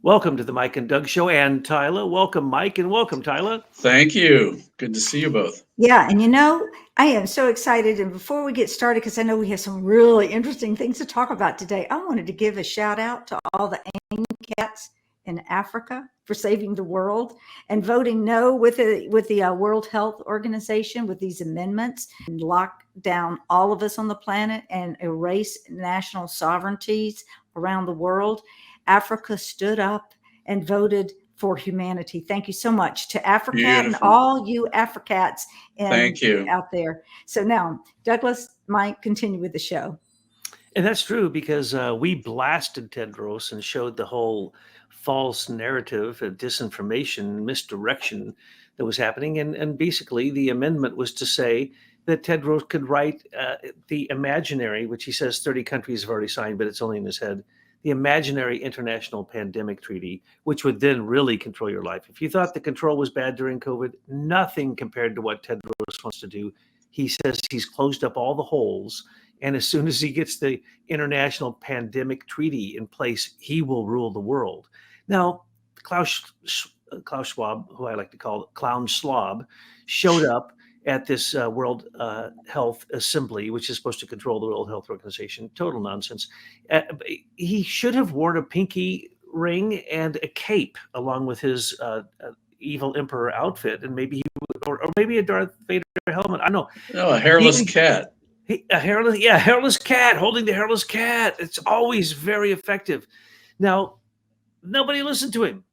Welcome to the Mike and Doug Show, and Tyler. Welcome, Mike, and welcome, Tyler. Thank you. Good to see you both. Yeah, and I am so excited. And before we get started, because I know we have some really interesting things to talk about today, I wanted to give a shout out to all the cats in Africa for saving the world and voting no with the World Health Organization with these amendments and lock down all of us on the planet and erase national sovereignties around the world. Africa stood up and voted for humanity. Thank you so much to Africa and all you Africats Thank you out there. So now, Douglas might continue with the show. And that's true because we blasted Tedros and showed the whole false narrative, disinformation, misdirection that was happening. And basically, the amendment was to say that Tedros could write the imaginary, which he says 30 countries have already signed, but it's only in his head, the imaginary international pandemic treaty, which would then really control your life. If you thought the control was bad during COVID, nothing compared to what Tedros wants to do. He says he's closed up all the holes. And as soon as he gets the international pandemic treaty in place, he will rule the world. Now, Klaus Schwab, who I like to call Clown Slob, showed up at this World Health Assembly, which is supposed to control the World Health Organization. Total nonsense. He should have worn a pinky ring and a cape along with his evil emperor outfit, and maybe or maybe a Darth Vader helmet. I don't know. Oh, a hairless cat. A hairless cat holding the hairless cat. It's always very effective. Now, nobody listened to him,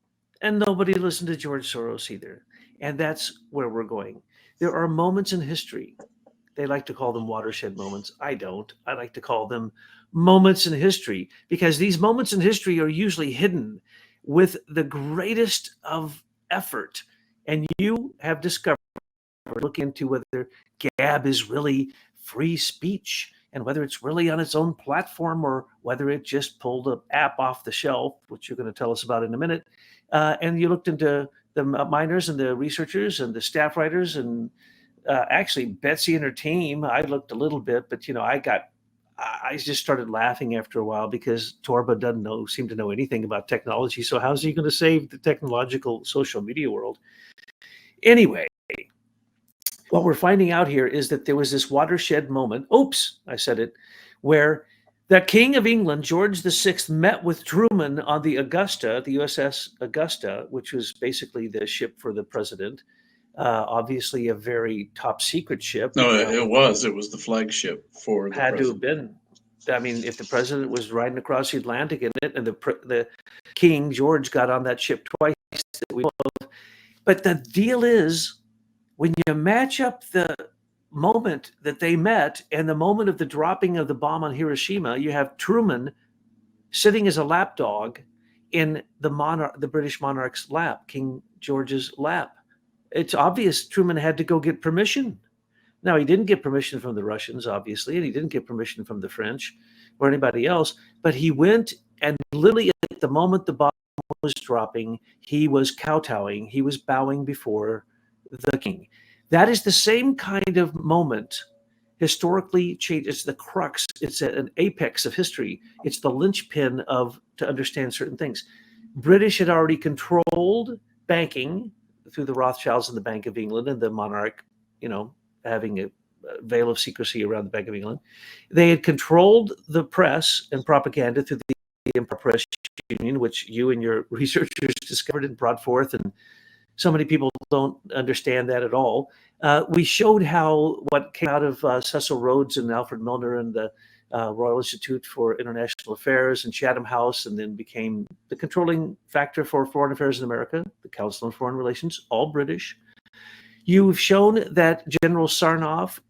and nobody listened to George Soros either. And that's where we're going. There are moments in history. They like to call them watershed moments. I don't. I like to call them moments in history because these moments in history are usually hidden with the greatest of effort. And you have discovered, look into whether Gab is really free speech and whether it's really on its own platform or whether it just pulled an app off the shelf, which you're going to tell us about in a minute. And you looked into the miners and the researchers and the staff writers and actually Betsy and her team. I looked a little bit, but I just started laughing after a while because Torba doesn't seem to know anything about technology. So how's he going to save the technological social media world? Anyway, what we're finding out here is that there was this watershed moment. Oops, I said it, where the King of England, George VI, met with Truman on the Augusta, the USS Augusta, which was basically the ship for the president. Obviously, a very top secret ship. No, it was the flagship for the had president. to have been. I mean, if the president was riding across the Atlantic in it, and the King George got on that ship twice, but the deal is, when you match up the moment that they met and the moment of the dropping of the bomb on Hiroshima, you have Truman sitting as a lapdog in the British monarch's lap, King George's lap. It's obvious Truman had to go get permission. Now, he didn't get permission from the Russians, obviously, and he didn't get permission from the French or anybody else, but he went and literally at the moment the bomb was dropping, he was kowtowing, he was bowing before the king. That is the same kind of moment historically changed. It's the crux. It's an apex of history. It's the linchpin to understand certain things. British had already controlled banking through the Rothschilds and the Bank of England and the monarch, having a veil of secrecy around the Bank of England. They had controlled the press and propaganda through the Empire Press Union, which you and your researchers discovered and brought forth, and so many people don't understand that at all. We showed how what came out of Cecil Rhodes and Alfred Milner and the Royal Institute for International Affairs and Chatham House, and then became the controlling factor for foreign affairs in America, the Council on Foreign Relations, all British. You've shown that General Sarnoff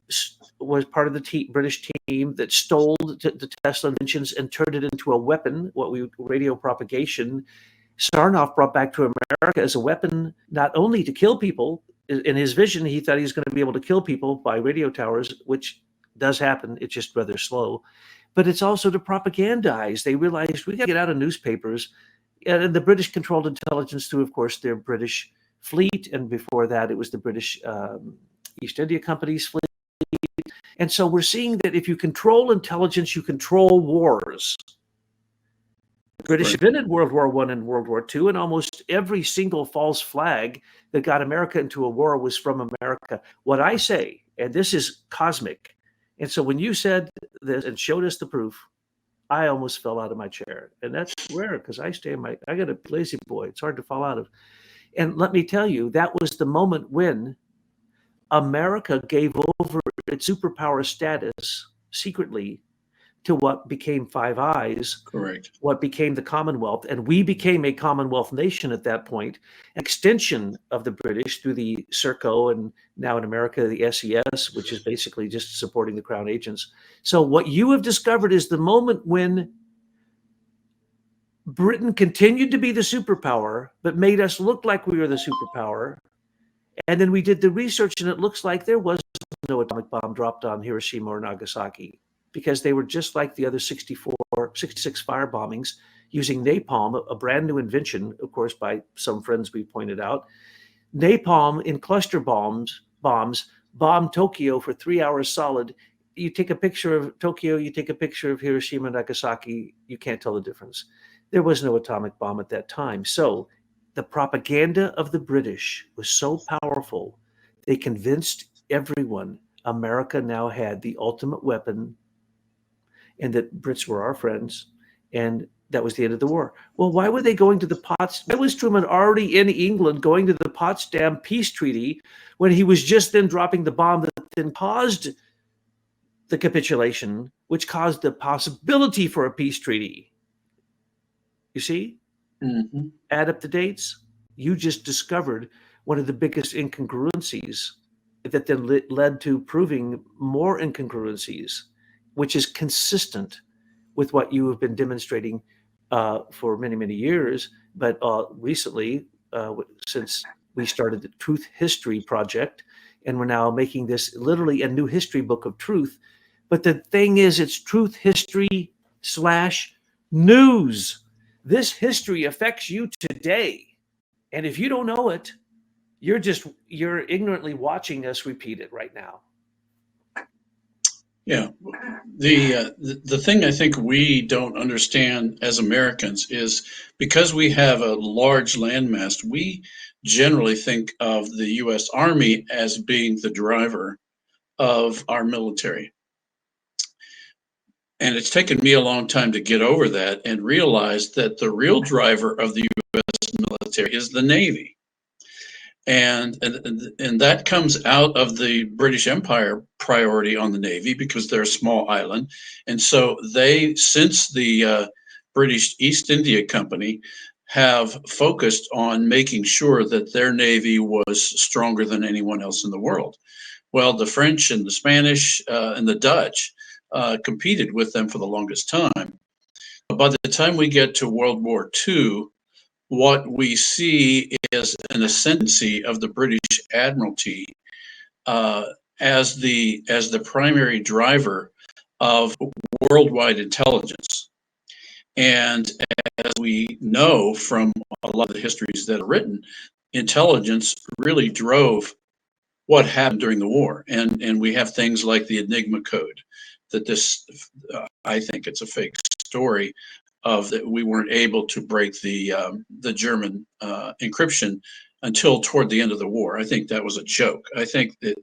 was part of the British team that stole the Tesla inventions and turned it into a weapon, radio propagation. Sarnoff brought back to America as a weapon, not only to kill people. In his vision, he thought he was going to be able to kill people by radio towers, which does happen. It's just rather slow. But it's also to propagandize. They realized we got to get out of newspapers. And the British controlled intelligence through, of course, their British fleet. And before that, it was the British East India Company's fleet. And so we're seeing that if you control intelligence, you control wars. British Right. invented World War I and World War II, and almost every single false flag that got America into a war was from America. What I say, and this is cosmic, and so when you said this and showed us the proof, I almost fell out of my chair. And that's rare because I got a lazy boy. It's hard to fall out of. And let me tell you, that was the moment when America gave over its superpower status secretly to what became Five Eyes, Correct. what became the Commonwealth. And we became a Commonwealth nation at that point, an extension of the British through the Serco and now in America, the SES, which is basically just supporting the Crown agents. So what you have discovered is the moment when Britain continued to be the superpower, but made us look like we were the superpower. And then we did the research, and it looks like there was no atomic bomb dropped on Hiroshima or Nagasaki because they were just like the other 66 fire bombings using napalm, a brand new invention, of course, by some friends we pointed out. Napalm in cluster bombs bombed Tokyo for 3 hours solid. You take a picture of Tokyo, you take a picture of Hiroshima and Nagasaki, you can't tell the difference. There was no atomic bomb at that time. So the propaganda of the British was so powerful, they convinced everyone America now had the ultimate weapon and that Brits were our friends. And that was the end of the war. Well, why were they going to the Why was Truman already in England going to the Potsdam Peace Treaty when he was just then dropping the bomb that then caused the capitulation, which caused the possibility for a peace treaty? You see? Mm-hmm. Add up the dates. You just discovered one of the biggest incongruencies that then led to proving more incongruencies, which is consistent with what you have been demonstrating for many, many years. But recently, since we started the Truth History Project, and we're now making this literally a new history book of truth. But the thing is, it's truth history / news. This history affects you today. And if you don't know it, you're ignorantly watching us repeat it right now. Yeah. The thing I think we don't understand as Americans is because we have a large landmass, we generally think of the U.S. Army as being the driver of our military. And it's taken me a long time to get over that and realize that the real driver of the U.S. military is the Navy. And that comes out of the British Empire priority on the Navy because they're a small island. And so they, since the British East India Company, have focused on making sure that their Navy was stronger than anyone else in the world. Well, the French and the Spanish and the Dutch competed with them for the longest time. But by the time we get to World War II, what we see is an ascendancy of the British Admiralty as the primary driver of worldwide intelligence. And as we know from a lot of the histories that are written, intelligence really drove what happened during the war. And we have things like the Enigma Code, that this, I think it's a fake story, of that we weren't able to break the German encryption until toward the end of the war. I think that was a joke. I think that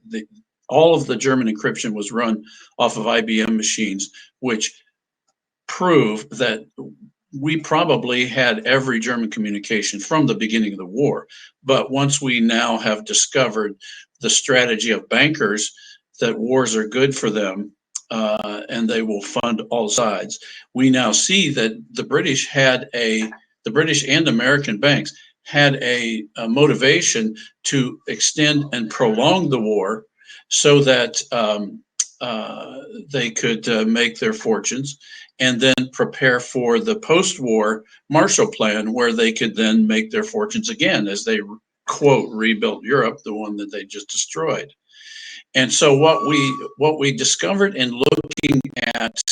all of the German encryption was run off of IBM machines, which prove that we probably had every German communication from the beginning of the war. But once we now have discovered the strategy of bankers, that wars are good for them, and they will fund all sides. We now see that the British and American banks had a motivation to extend and prolong the war so that they could make their fortunes and then prepare for the post-war Marshall Plan, where they could then make their fortunes again as they, quote, rebuilt Europe, the one that they just destroyed. And so what we discovered in looking at,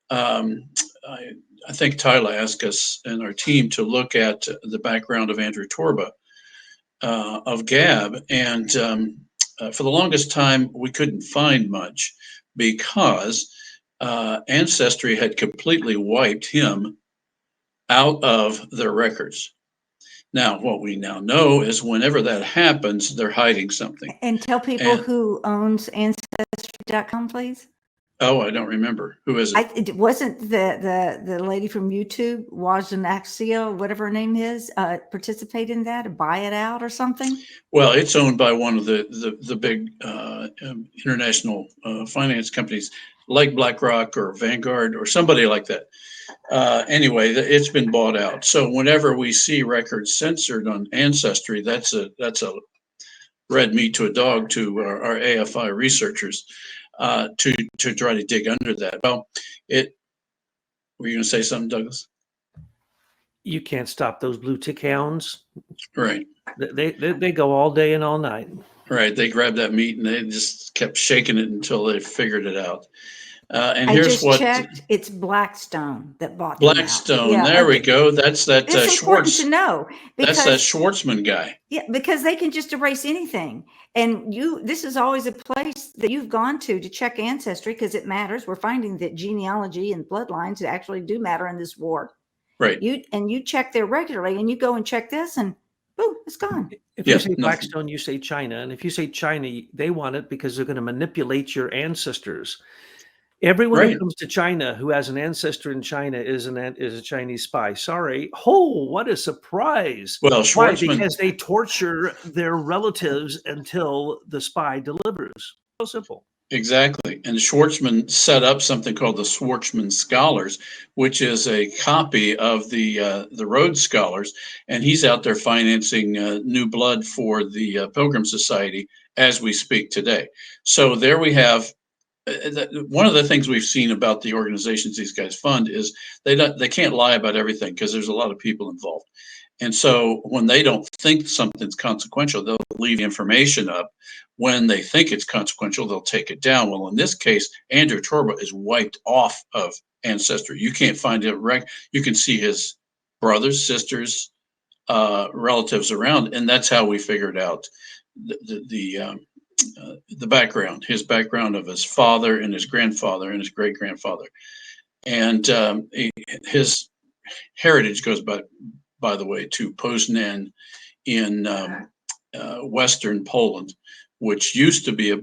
I think Tyler asked us and our team to look at the background of Andrew Torba, of Gab, and for the longest time we couldn't find much because Ancestry had completely wiped him out of their records. Now, what we now know is whenever that happens, they're hiding something. And tell people And who owns Ancestry.com, please. oh, I don't remember. Who is it? It wasn't the lady from YouTube, Wajanaxia, whatever her name is, participate in that or buy it out or something? Well, it's owned by one of the big international finance companies like BlackRock or Vanguard or somebody like that. Anyway, it's been bought out. So whenever we see records censored on Ancestry, that's a red meat to a dog to our AFI researchers to try to dig under that. Well, were you going to say something, Douglas? You can't stop those blue tick hounds. Right. They go all day and all night. Right. They grabbed that meat and they just kept shaking it until they figured it out. And I here's just what checked. It's Blackstone that bought them out. Blackstone. Yeah, There we okay. go. That's that It's important Schwartz. to know That's that because Schwartzman guy. yeah, because they can just erase anything. And this is always a place that you've gone to check ancestry because it matters. We're finding that genealogy and bloodlines actually do matter in this war. Right. You check there regularly, and you go and check this, and boom, it's gone. If Yeah, you say nothing. Blackstone, you say China. And if you say China, they want it because they're going to manipulate your ancestors. Everyone Right. who comes to China who has an ancestor in China is a Chinese spy. Sorry. Oh, what a surprise. Well, Why? Schwartzman. Because they torture their relatives until the spy delivers. So simple. Exactly. And Schwartzman set up something called the Schwartzman Scholars, which is a copy of the Rhodes Scholars, and he's out there financing new blood for the Pilgrim Society as we speak today. So there we have. One of the things we've seen about the organizations these guys fund is they can't lie about everything because there's a lot of people involved. And so when they don't think something's consequential, they'll leave information up. When they think it's consequential, they'll take it down. Well, in this case, Andrew Torba is wiped off of Ancestry. You can't find it. You can see his brothers, sisters, relatives around, and that's how we figured out the background, his background of his father and his grandfather and his great grandfather, and his heritage goes back, by the way, to Poznan in Western Poland, which used to be a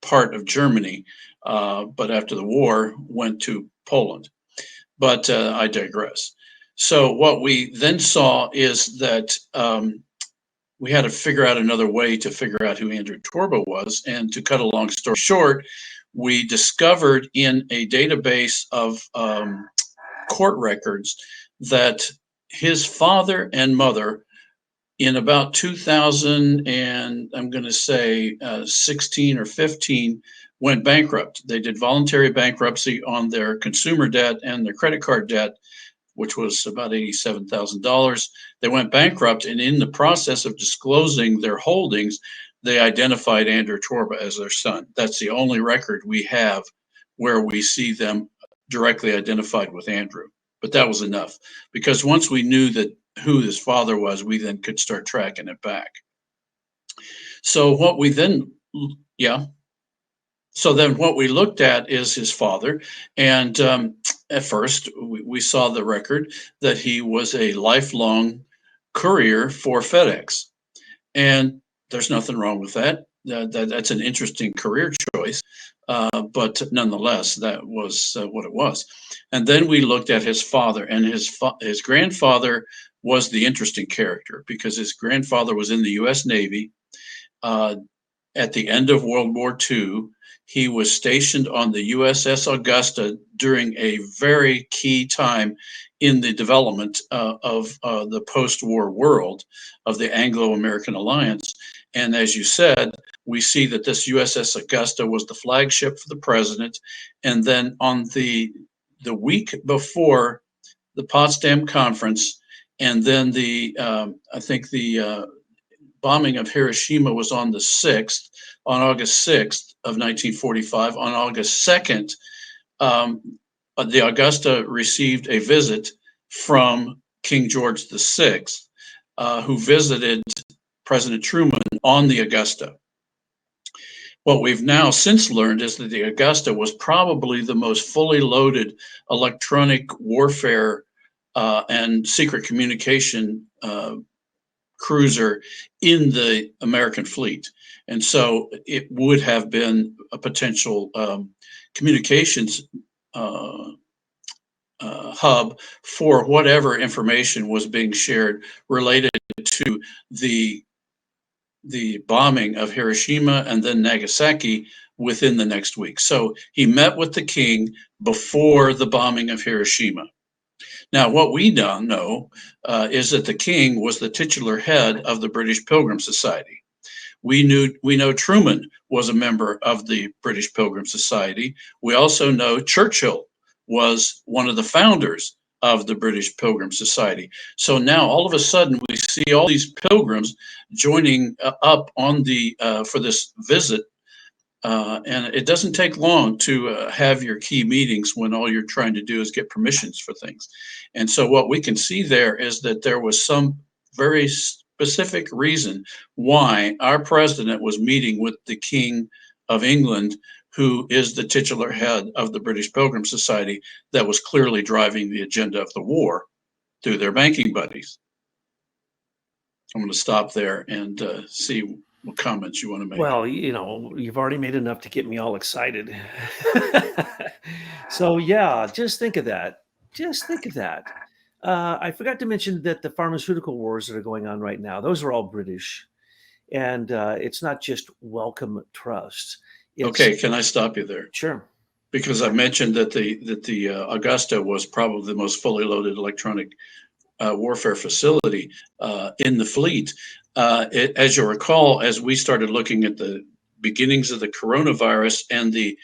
part of Germany, but after the war went to Poland. But I digress. So what we then saw is that we had to figure out another way to figure out who Andrew Torba was. And to cut a long story short, we discovered in a database of court records that his father and mother in about 2000 and I'm going to say 16 or 15 went bankrupt. They did voluntary bankruptcy on their consumer debt and their credit card debt, which was about $87,000. They went bankrupt, and in the process of disclosing their holdings, they identified Andrew Torba as their son. That's the only record we have where we see them directly identified with Andrew. But that was enough, because once we knew that who his father was, we then could start tracking it back. So what we then, yeah. So then what we looked at is his father. And at first, we saw the record that he was a lifelong courier for FedEx. And there's nothing wrong with that. That's an interesting career choice. But nonetheless, that was what it was. And then we looked at his father, and his grandfather was the interesting character because his grandfather was in the U.S. Navy. At the end of World War II, he was stationed on the USS Augusta during a very key time in the development of the post-war world of the Anglo-American alliance. And as you said, we see that this USS Augusta was the flagship for the president. And then on the week before the Potsdam Conference, and then I think the bombing of Hiroshima was on the 6th, on August 6th of 1945. On August 2nd, the Augusta received a visit from King George VI, who visited President Truman on the Augusta. What we've now since learned is that the Augusta was probably the most fully loaded electronic warfare and secret communication cruiser in the American fleet. And so it would have been a potential communications hub for whatever information was being shared related to the bombing of Hiroshima and then Nagasaki within the next week. So he met with the king before the bombing of Hiroshima. Now, what we don't know is that the king was the titular head of the British Pilgrim Society. We know Truman was a member of the British Pilgrim Society. We also know Churchill was one of the founders of the British Pilgrim Society. So now all of a sudden we see all these pilgrims joining up on the for this visit. And it doesn't take long to have your key meetings when all you're trying to do is get permissions for things. And so what we can see there is that there was some very specific reason why our president was meeting with the King of England, who is the titular head of the British Pilgrim Society, that was clearly driving the agenda of the war through their banking buddies. I'm going to stop there and see what comments you want to make. Well, you've already made enough to get me all excited. So yeah, just think of that. Just think of that. I forgot to mention that the pharmaceutical wars that are going on right now, those are all British. And it's not just Wellcome Trust. Okay, can I stop you there? Sure. Because I mentioned that the Augusta was probably the most fully loaded electronic warfare facility in the fleet. As you'll recall, as we started looking at the beginnings of the coronavirus and the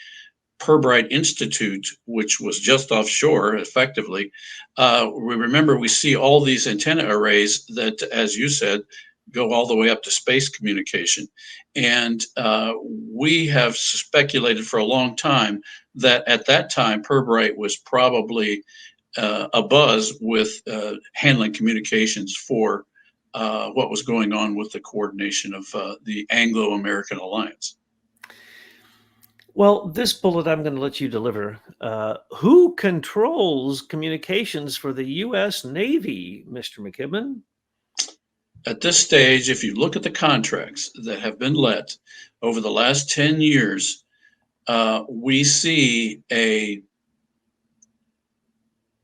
Pirbright Institute, which was just offshore effectively, we see all these antenna arrays that, as you said, go all the way up to space communication. And we have speculated for a long time that at that time, Pirbright was probably abuzz with handling communications for what was going on with the coordination of the Anglo-American alliance. Well, this bullet I'm going to let you deliver. Who controls communications for the U.S. Navy, Mr. McKibben? At this stage, if you look at the contracts that have been let over the last 10 years, we see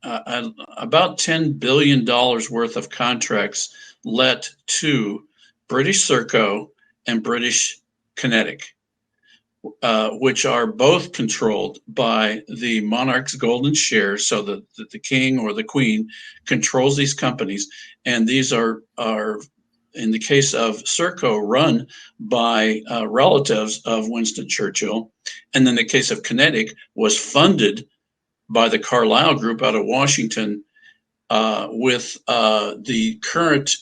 about $10 billion worth of contracts let to British Serco and British Kinetic, which are both controlled by the monarch's golden share, so that the king or the queen controls these companies. And these are in the case of Serco, run by relatives of Winston Churchill. And then the case of Kinetic was funded by the Carlyle Group out of Washington, with the current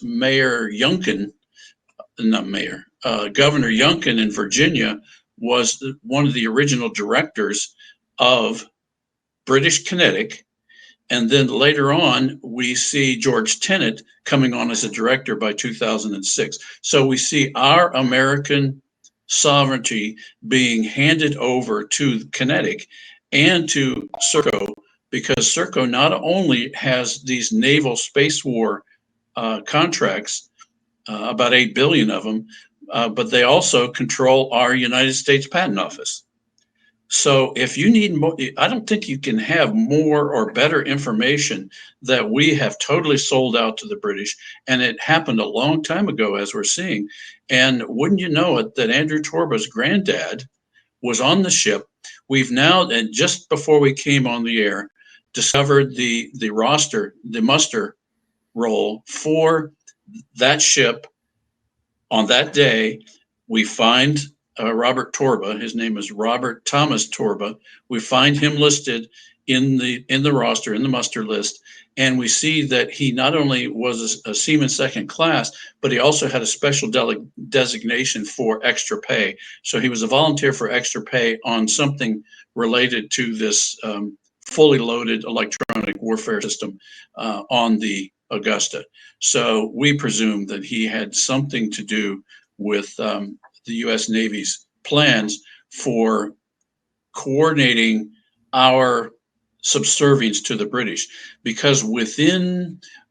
Governor Youngkin in Virginia was one of the original directors of British Kinetic. And then later on, we see George Tenet coming on as a director by 2006. So we see our American sovereignty being handed over to Kinetic and to Serco, because Serco not only has these naval space war contracts, about 8 billion of them, but they also control our United States Patent Office. So if you need more, I don't think you can have more or better information that we have totally sold out to the British. And it happened a long time ago, as we're seeing. And wouldn't you know it, that Andrew Torba's granddad was on the ship. We've now, and just before we came on the air, discovered the muster roll for that ship. On that day, we find Robert Torba. His name is Robert Thomas Torba. We find him listed in the roster, in the muster list, and we see that he not only was a seaman second class, but he also had a special designation for extra pay. So he was a volunteer for extra pay on something related to this fully loaded electronic warfare system on the Augusta. So we presume that he had something to do with the U.S. Navy's plans for coordinating our subservience to the British, because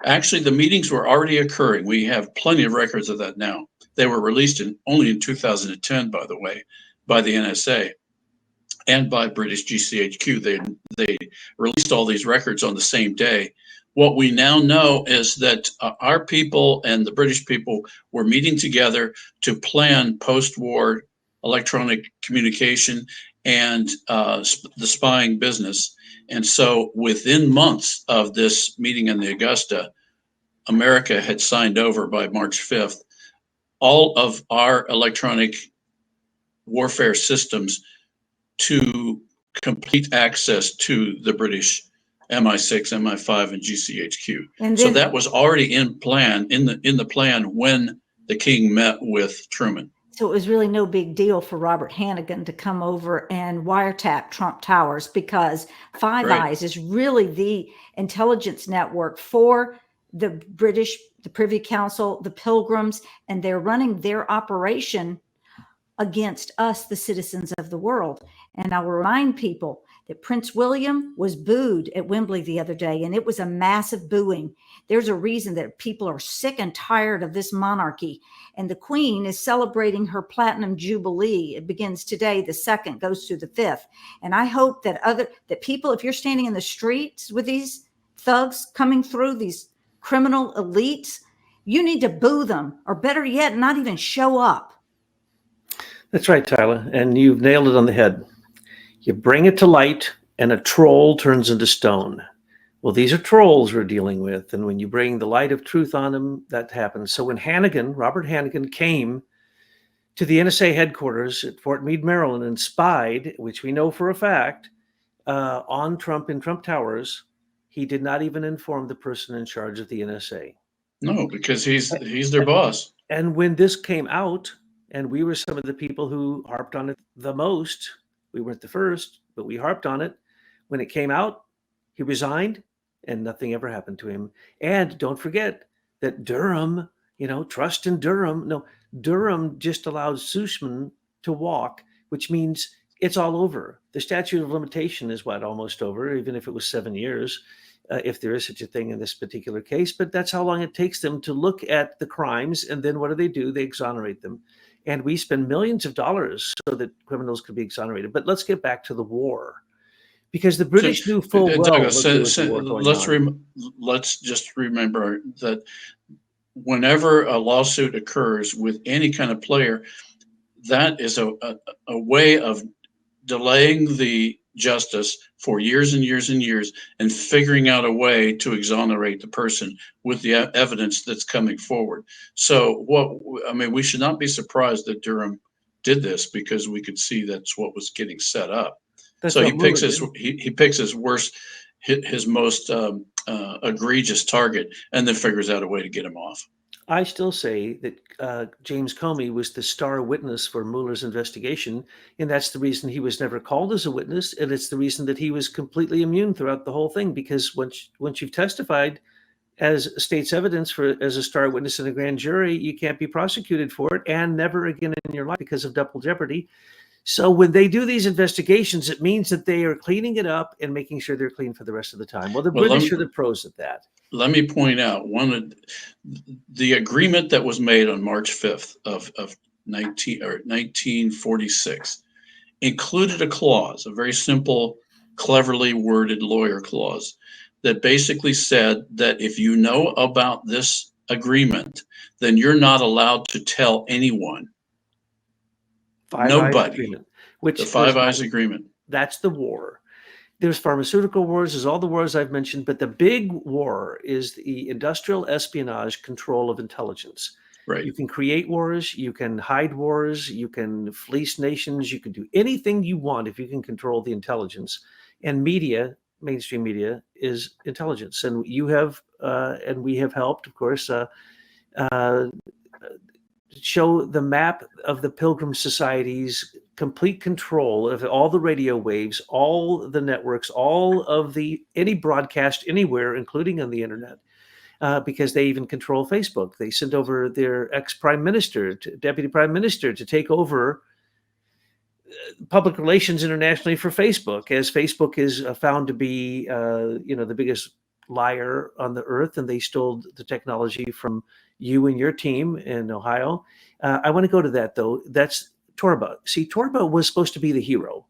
actually the meetings were already occurring. We have plenty of records of that now. They were released only in 2010, by the way, by the NSA and by British GCHQ. They released all these records on the same day. What we now know is that our people and the British people were meeting together to plan post-war electronic communication and the spying business. And so within months of this meeting in the Augusta, America had signed over by March 5th all of our electronic warfare systems to complete access to the British MI6, MI5, and GCHQ. And So then, that was already in the plan when the king met with Truman. so it was really no big deal for Robert Hannigan to come over and wiretap Trump Towers, because Five Right. Eyes is really the intelligence network for the British, the Privy Council, the Pilgrims, and they're running their operation against us, the citizens of the world. And I will remind people that Prince William was booed at Wembley the other day, and it was a massive booing. There's a reason that people are sick and tired of this monarchy. And the Queen is celebrating her Platinum Jubilee. It begins today, the 2nd, goes through the 5th. And I hope that people, if you're standing in the streets with these thugs coming through, these criminal elites, you need to boo them, or better yet, not even show up. That's right, Tyler. And you've nailed it on the head. You bring it to light and a troll turns into stone. Well, these are trolls we're dealing with. And when you bring the light of truth on them, that happens. So when Robert Hannigan came to the NSA headquarters at Fort Meade, Maryland, and spied, which we know for a fact, on Trump in Trump Towers, he did not even inform the person in charge of the NSA. No, because he's their boss. And when this came out, and we were some of the people who harped on it the most, we weren't the first, but we harped on it. When it came out, he resigned and nothing ever happened to him. And don't forget that Durham, trust in Durham. No, Durham just allowed Sussman to walk, which means it's all over. The statute of limitation is almost over, even if it was 7 years, if there is such a thing in this particular case. But that's how long it takes them to look at the crimes. And then what do? They exonerate them. And we spend millions of dollars so that criminals could be exonerated. But let's get back to the war, because the British knew full well Douglas, that there was a war going on. Let's just remember that whenever a lawsuit occurs with any kind of player, that is a way of delaying the justice for years and years and years, and figuring out a way to exonerate the person with the evidence that's coming forward. So we should not be surprised that Durham did this, because we could see that's what was getting set up. So he picks his worst, his most egregious target, and then figures out a way to get him off. I still say that James Comey was the star witness for Mueller's investigation, and that's the reason he was never called as a witness, and it's the reason that he was completely immune throughout the whole thing, because once you've testified as state's evidence as a star witness in a grand jury, you can't be prosecuted for it, and never again in your life, because of double jeopardy. So when they do these investigations, it means that they are cleaning it up and making sure they're clean for the rest of the time. Well, British are the pros at that. Let me point out the agreement that was made on March 5th of 1946 included a clause, a very simple, cleverly worded lawyer clause, that basically said that if you know about this agreement, then you're not allowed to tell anyone. Nobody. The Five Eyes Agreement. That's the war. There's pharmaceutical wars, there's all the wars I've mentioned, but the big war is the industrial espionage control of intelligence. Right. You can create wars, you can hide wars, you can fleece nations, you can do anything you want if you can control the intelligence. And media, mainstream media, is intelligence. And you have, and we have helped, of course, show the map of the Pilgrim Society's complete control of all the radio waves, all the networks, all of any broadcast anywhere, including on the internet, because they even control Facebook. They sent over their ex-prime minister, deputy prime minister, to take over public relations internationally for Facebook, as Facebook is found to be, the biggest liar on the earth, and they stole the technology from you and your team in Ohio. I want to go to that though. That's Torba. See, Torba was supposed to be the hero.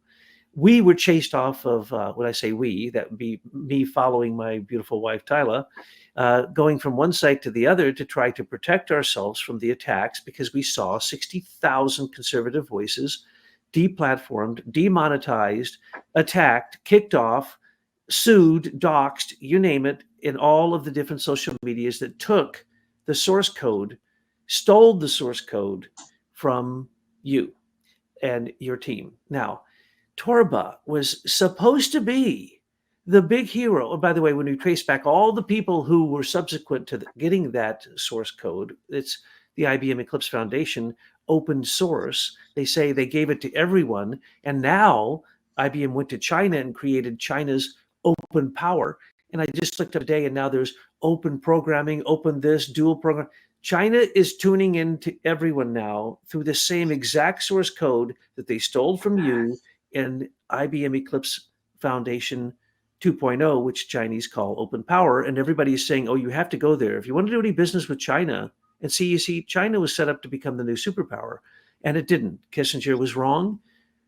We were chased off of, when I say we, that would be me following my beautiful wife, Tyla, going from one site to the other to try to protect ourselves from the attacks, because we saw 60,000 conservative voices deplatformed, demonetized, attacked, kicked off, sued, doxxed, you name it, in all of the different social medias that took the source code, stole the source code from you and your team. Now, Torba was supposed to be the big hero. Oh, by the way, when we trace back all the people who were subsequent to getting that source code, it's the IBM Eclipse Foundation open source. They say they gave it to everyone. And now IBM went to China and created China's open power. And I just looked up today, and now there's open programming, open this, dual program. China is tuning into everyone now through the same exact source code that they stole from you in IBM Eclipse Foundation 2.0, which Chinese call open power. And everybody is saying, oh, you have to go there. If you want to do any business with China, and you see, China was set up to become the new superpower, and it didn't. Kissinger was wrong.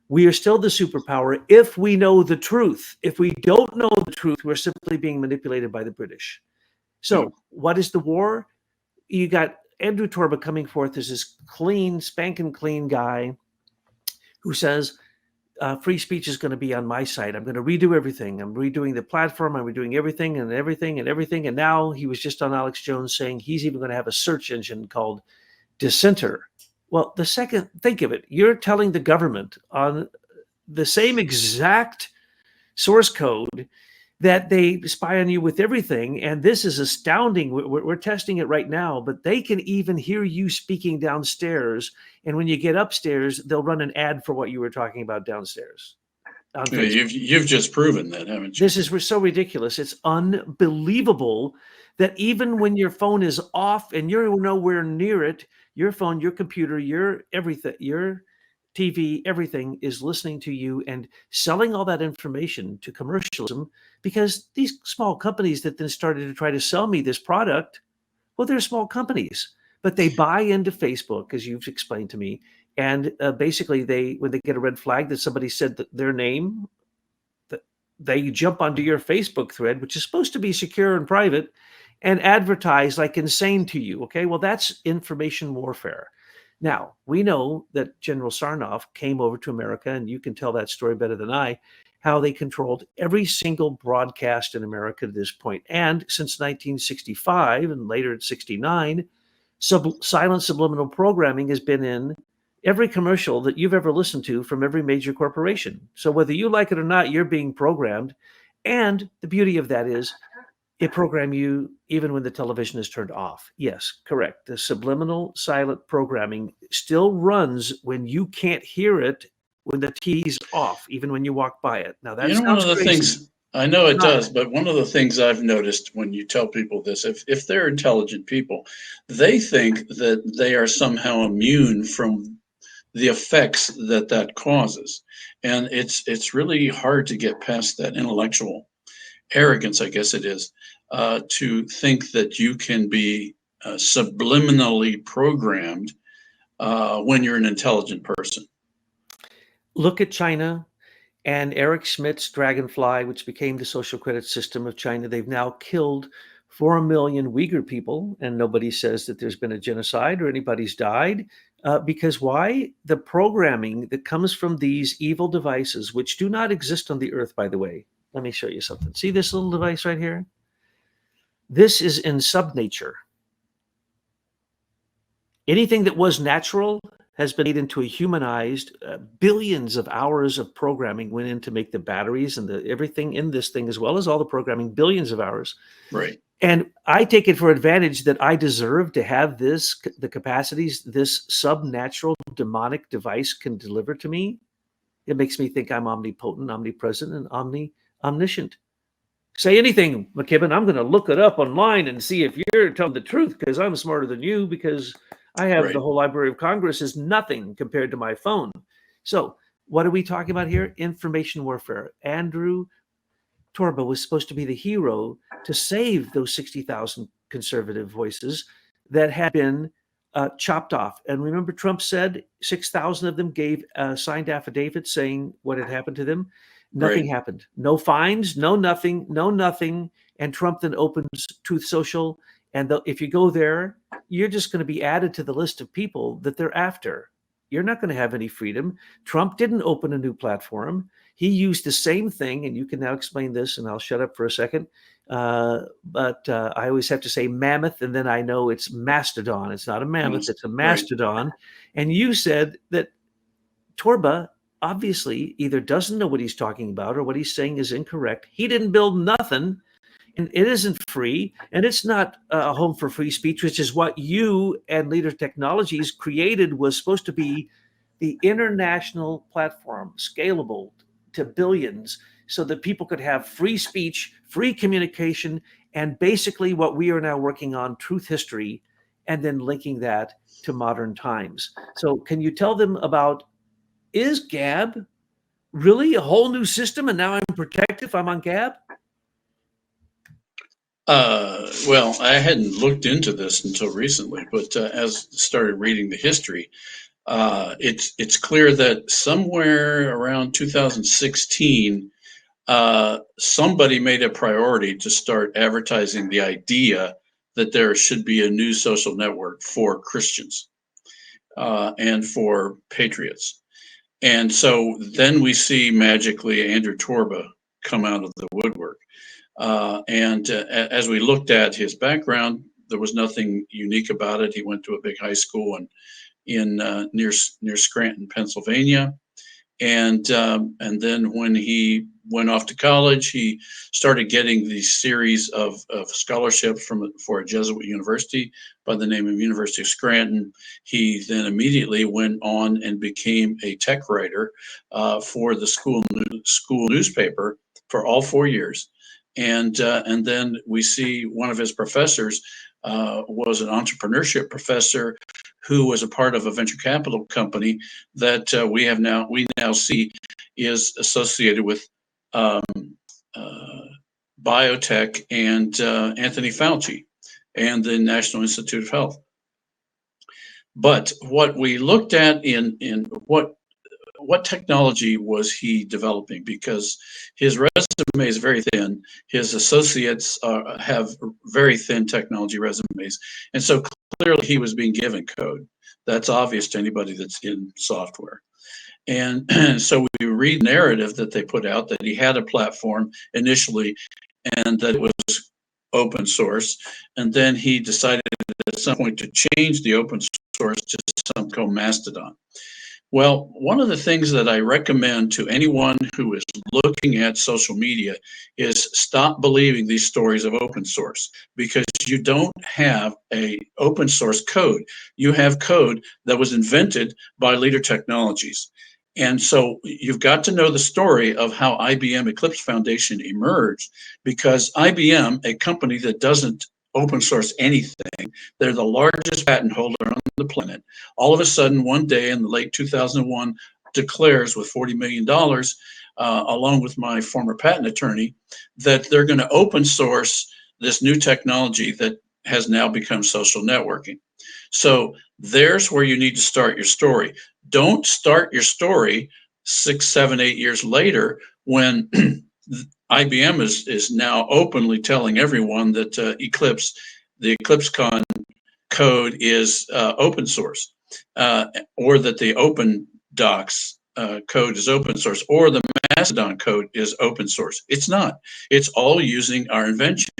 We are still the superpower if we know the truth. If we don't know the truth, we're simply being manipulated by the British. So what is the war? You got Andrew Torba coming forth as this clean, spanking clean guy who says, free speech is going to be on my side. I'm going to redo everything. I'm redoing the platform. I'm redoing everything and everything and everything. And now he was just on Alex Jones saying he's even going to have a search engine called Dissenter. Well, the second, think of it, you're telling the government on the same exact source code that they spy on you with everything. And this is astounding. We're testing it right now, but they can even hear you speaking downstairs. And when you get upstairs, they'll run an ad for what you were talking about downstairs. Yeah, you've just proven that, haven't you? This is so ridiculous. It's unbelievable that even when your phone is off and you're nowhere near it, your phone, your computer, your everything, your TV, everything is listening to you and selling all that information to commercialism, because these small companies that then started to try to sell me this product, well, they're small companies, but they buy into Facebook, as you've explained to me. And basically, when they get a red flag that somebody said that their name, that they jump onto your Facebook thread, which is supposed to be secure and private, and advertise like insane to you. Okay, well, that's information warfare. Now, we know that General Sarnoff came over to America, and you can tell that story better than I, how they controlled every single broadcast in America to this point. And since 1965 and later at 69, silent subliminal programming has been in every commercial that you've ever listened to from every major corporation. So whether you like it or not, you're being programmed. And the beauty of that is it programs you even when the television is turned off. Yes, correct. The subliminal silent programming still runs when you can't hear it when the TV's off, even when you walk by it. Now that one of the crazy. things, I know it does, but one of the things I've noticed when you tell people this, if they're intelligent people, they think that they are somehow immune from the effects that causes. And it's really hard to get past that intellectual arrogance, I guess it is, to think that you can be subliminally programmed when you're an intelligent person. Look at China and Eric Schmidt's Dragonfly, which became the social credit system of China. They've now killed 4 million Uyghur people, and nobody says that there's been a genocide or anybody's died. Because why? The programming that comes from these evil devices, which do not exist on the earth, by the way. Let me show you something. See this little device right here? This is in subnature. Anything that was natural has been made into a humanized. Billions of hours of programming went in to make the batteries and everything in this thing, as well as all the programming, billions of hours. Right. And I take it for advantage that I deserve to have the capacities this subnatural demonic device can deliver to me. It makes me think I'm omnipotent, omnipresent, and omniscient. Say anything, McKibben. I'm going to look it up online and see if you're telling the truth, because I'm smarter than you, because I have the whole Library of Congress is nothing compared to my phone. So What are we talking about here? Information warfare. Andrew Torba was supposed to be the hero to save those 60,000 conservative voices that had been chopped off. And remember, Trump said 6,000 of them gave signed affidavits saying what had happened to them. Nothing Right. happened. No fines, no nothing, no nothing. And Trump then opens Truth Social. And if you go there, you're just going to be added to the list of people that they're after. You're not going to have any freedom. Trump didn't open a new platform. He used the same thing, and you can now explain this, and I'll shut up for a second. But I always have to say mammoth, and then I know it's Mastodon. It's not a mammoth, it's a Right. Mastodon. And you said that Torba obviously either doesn't know what he's talking about or what he's saying is incorrect. He didn't build nothing, and it isn't free, and it's not a home for free speech, which is what you and Leader Technologies created, was supposed to be the international platform, scalable to billions, so that people could have free speech, free communication, and basically what we are now working on, truth history, and then linking that to modern times. So can you tell them about, is Gab really a whole new system and now I'm protected if I'm on Gab? Well, I hadn't looked into this until recently, but as started reading the history, it's clear that somewhere around 2016, somebody made a priority to start advertising the idea that there should be a new social network for Christians and for patriots. And so then we see magically Andrew Torba come out of the woodwork. And as we looked at his background, there was nothing unique about it. He went to a big high school in near Scranton, Pennsylvania, and then when he went off to college, he started getting these series of scholarships for a Jesuit university by the name of University of Scranton. He then immediately went on and became a tech writer for the school newspaper for all 4 years. And then we see one of his professors was an entrepreneurship professor who was a part of a venture capital company that we now see is associated with um, biotech and Anthony Fauci and the National Institute of Health. But what we looked at in what technology was he developing? Because his resume is very thin. His associates have very thin technology resumes. And so clearly he was being given code. That's obvious to anybody that's in software. And so we read narrative that they put out that he had a platform initially and that it was open source. And then he decided at some point to change the open source to something called Mastodon. Well, one of the things that I recommend to anyone who is looking at social media is stop believing these stories of open source, because you don't have a open source code. You have code that was invented by Leader Technologies. And so you've got to know the story of how IBM Eclipse Foundation emerged, because IBM, a company that doesn't open source anything, they're the largest patent holder on the planet. All of a sudden, one day in the late 2001, declares with $40 million, along with my former patent attorney, that they're going to open source this new technology that has now become social networking. So there's where you need to start your story. Don't start your story 6, 7, 8 years later when IBM is now openly telling everyone that the EclipseCon code is open source, or that the Open Docs code is open source, or the Mastodon code is open source. It's not. It's all using our invention.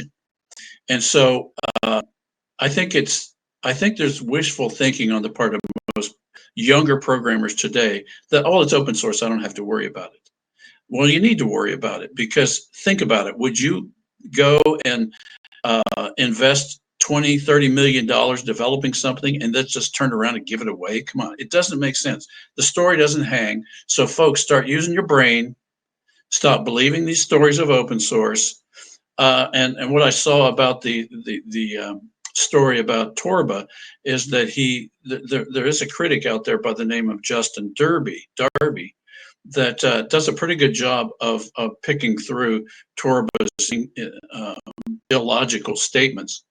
And so I think there's wishful thinking on the part of most younger programmers today that, oh, it's open source, I don't have to worry about it. Well, you need to worry about it, because think about it. Would you go and invest 20, 30 million dollars developing something and then just turn around and give it away? Come on, it doesn't make sense. The story doesn't hang. So folks, start using your brain, stop believing these stories of open source. And what I saw about the story about Torba is that there is a critic out there by the name of Justin Darby, that does a pretty good job of picking through Torba's illogical statements,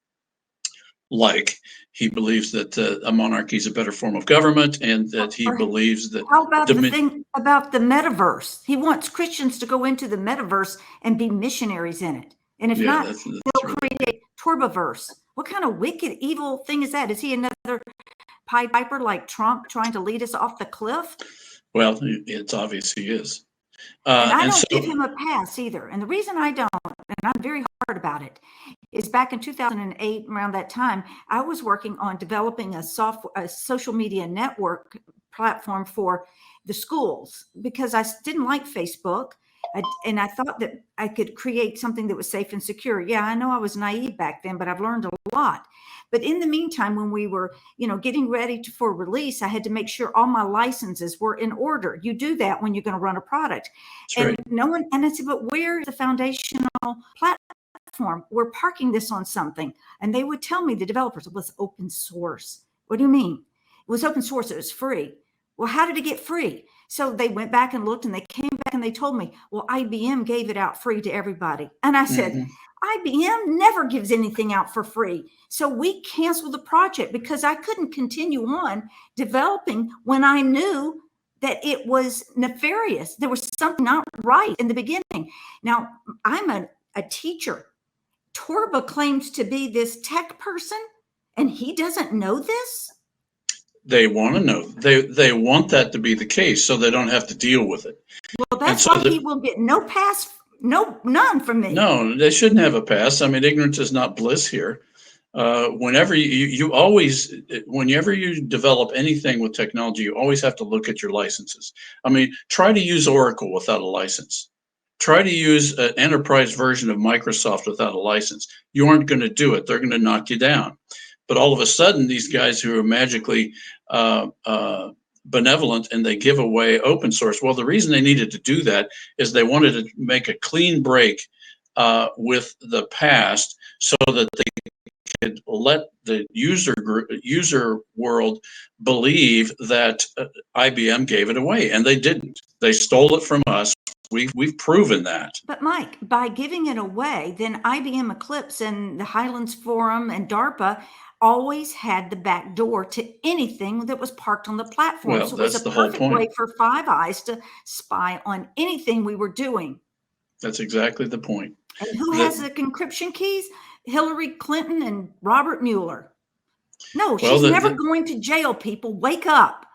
like he believes that a monarchy is a better form of government, and that he believes that. How about the thing about the metaverse? He wants Christians to go into the metaverse and be missionaries in it. And if not, he'll create Torbaverse. What kind of wicked, evil thing is that? Is he another Pied Piper like Trump trying to lead us off the cliff? Well, it's obvious he is. And I don't give him a pass either. And the reason I don't, and I'm very hard about it, is back in 2008, around that time, I was working on developing a social media network platform for the schools because I didn't like Facebook. And I thought that I could create something that was safe and secure. Yeah, I know I was naive back then, but I've learned a lot. But in the meantime, when we were, getting ready for release, I had to make sure all my licenses were in order. You do that when you're going to run a product. That's and right. and I said, but where's the foundational platform? We're parking this on something. And they would tell me, the developers, it was open source. What do you mean? It was open source. It was free. Well, how did it get free? So they went back and looked, and they came back and they told me, well, IBM gave it out free to everybody. And I said, IBM never gives anything out for free. So we canceled the project because I couldn't continue on developing when I knew that it was nefarious. There was something not right in the beginning. Now, I'm a teacher. Torba claims to be this tech person, and he doesn't know this? They want to know. They want that to be the case so they don't have to deal with it. Well, that's why he will get no pass, none from me. No, they shouldn't have a pass. I mean, ignorance is not bliss here. Whenever whenever you develop anything with technology, you always have to look at your licenses. I mean, try to use Oracle without a license. Try to use an enterprise version of Microsoft without a license. You aren't going to do it. They're going to knock you down. But all of a sudden, these guys who are magically benevolent and they give away open source. Well, the reason they needed to do that is they wanted to make a clean break with the past so that they could let the user world believe that IBM gave it away, and they didn't. They stole it from us. We've proven that. But Mike, by giving it away, then IBM Eclipse and the Highlands Forum and DARPA always had the back door to anything that was parked on the platform. Well, so it was that's a the whole perfect point. way for Five Eyes to spy on anything we were doing. That's exactly the point. And who has the encryption keys? Hillary Clinton and Robert Mueller. No, she's never going to jail, people. Wake up.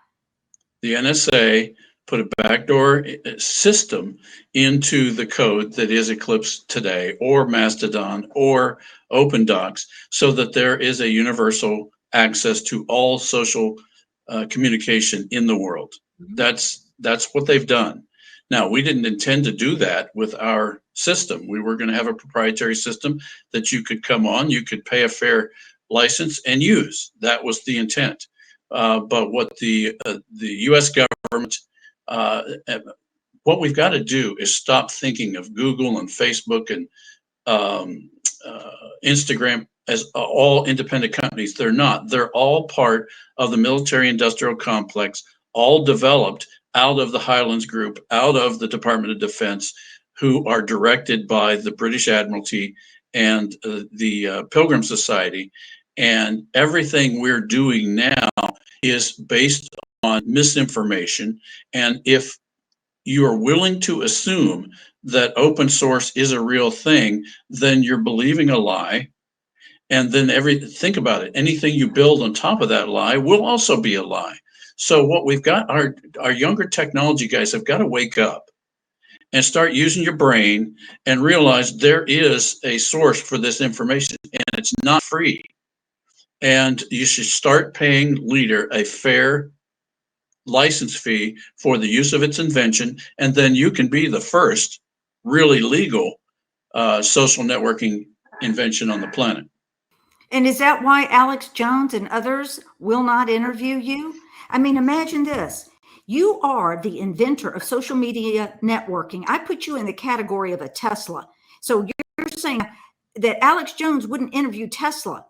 The NSA put a backdoor system into the code that is Eclipse today, or Mastodon, or OpenDocs, so that there is a universal access to all social communication in the world. That's what they've done. Now, we didn't intend to do that with our system. We were going to have a proprietary system that you could come on, you could pay a fair license and use. That was the intent. But what the U.S. government, what we've got to do is stop thinking of Google and Facebook and Instagram as all independent companies. They're not. They're all part of the military-industrial complex, all developed out of the Highlands Group, out of the Department of Defense, who are directed by the British Admiralty and the Pilgrim Society. And everything we're doing now is based on misinformation. And if you are willing to assume that open source is a real thing, then you're believing a lie. And then think about it. Anything you build on top of that lie will also be a lie. So what we've got, our younger technology guys have got to wake up and start using your brain and realize there is a source for this information and it's not free. And you should start paying Leader a fair license fee for the use of its invention, and then you can be the first really legal social networking invention on the planet. And is that why Alex Jones and others will not interview you? I mean, imagine this. You are the inventor of social media networking. I put you in the category of a Tesla. So you're saying that Alex Jones wouldn't interview Tesla.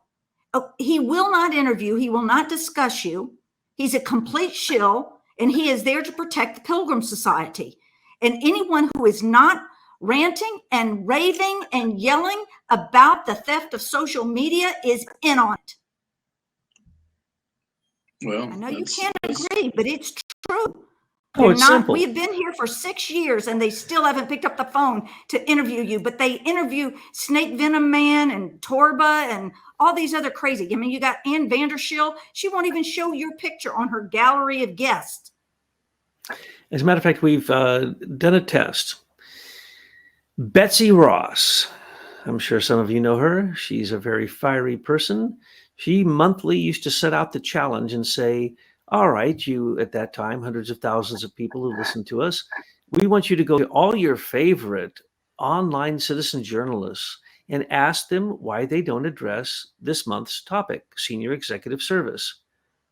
Oh, he will not interview. He will not discuss you. He's a complete shill. and he is there to protect the Pilgrim Society. And anyone who is not ranting and raving and yelling about the theft of social media is in on it. Well, I know you can't agree, but it's true. Oh, it's simple. We've been here for 6 years and they still haven't picked up the phone to interview you, but they interview Snake Venom Man and Torba and all these other crazy. I mean, you got Ann Vandershill. She won't even show your picture on her gallery of guests. As a matter of fact, we've done a test. Betsy Ross, I'm sure some of you know her. She's a very fiery person. She monthly used to set out the challenge and say, all right, you, at that time, hundreds of thousands of people who listen to us, we want you to go to all your favorite online citizen journalists and ask them why they don't address this month's topic, senior executive service.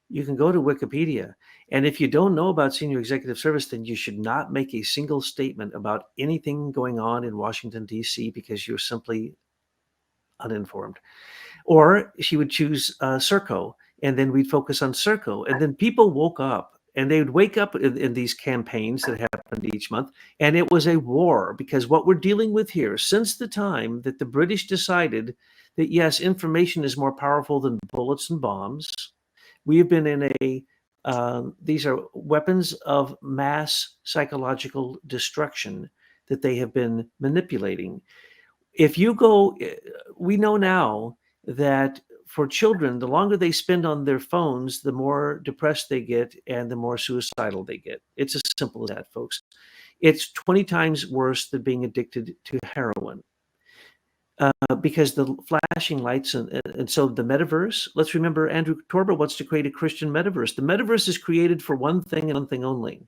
You can go to Wikipedia. And if you don't know about senior executive service, then you should not make a single statement about anything going on in Washington, D.C., because you're simply uninformed. Or she would choose Serco, and then we'd focus on Serco. And then people woke up, and they would wake up in these campaigns that happened each month, and it was a war, because what we're dealing with here, since the time that the British decided that, yes, information is more powerful than bullets and bombs, we have been in these are weapons of mass psychological destruction that they have been manipulating. If you go, we know now that for children, the longer they spend on their phones, the more depressed they get and the more suicidal they get. It's as simple as that, folks. It's 20 times worse than being addicted to heroin. Because the flashing lights and so the metaverse, let's remember Andrew Torba wants to create a Christian metaverse. The metaverse is created for one thing and one thing only.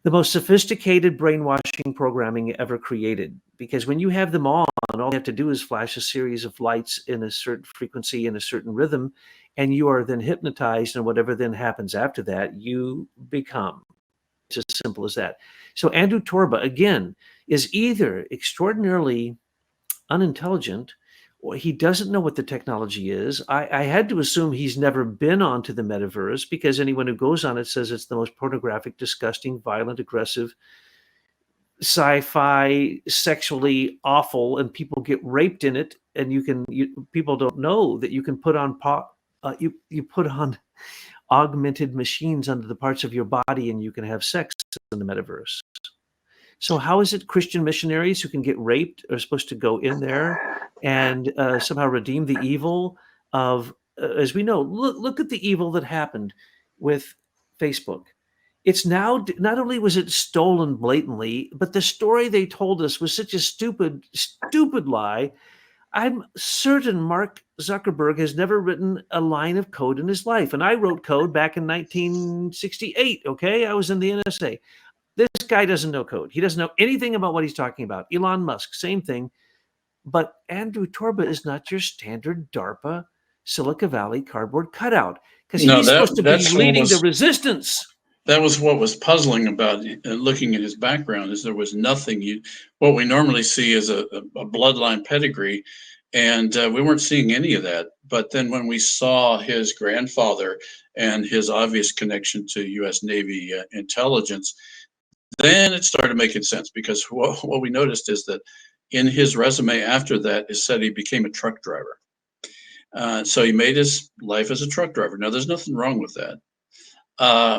The most sophisticated brainwashing programming ever created. Because when you have them on, all you have to do is flash a series of lights in a certain frequency and a certain rhythm, and you are then hypnotized, and whatever then happens after that, you become. It's as simple as that. So Andrew Torba, again, is either extraordinarily unintelligent, or he doesn't know what the technology is. I had to assume he's never been onto the metaverse, because anyone who goes on it says it's the most pornographic, disgusting, violent, aggressive, sci-fi, sexually awful, and people get raped in it. And people don't know that you can put on you put on augmented machines under the parts of your body, and you can have sex in the metaverse. So how is it Christian missionaries who can get raped are supposed to go in there and somehow redeem the evil of, as we know, look at the evil that happened with Facebook. It's now, not only was it stolen blatantly, but the story they told us was such a stupid lie. I'm certain Mark Zuckerberg has never written a line of code in his life. And I wrote code back in 1968, okay? I was in the NSA. This guy doesn't know code. He doesn't know anything about what he's talking about. Elon Musk, same thing. But Andrew Torba is not your standard DARPA Silicon Valley cardboard cutout, because he's supposed to be leading the resistance. That was what was puzzling about looking at his background, is there was nothing. What we normally see is a bloodline pedigree, and we weren't seeing any of that. But then when we saw his grandfather and his obvious connection to U.S. Navy intelligence, then it started making sense, because what we noticed is that in his resume after that, it said he became a truck driver. So he made his life as a truck driver. Now, there's nothing wrong with that.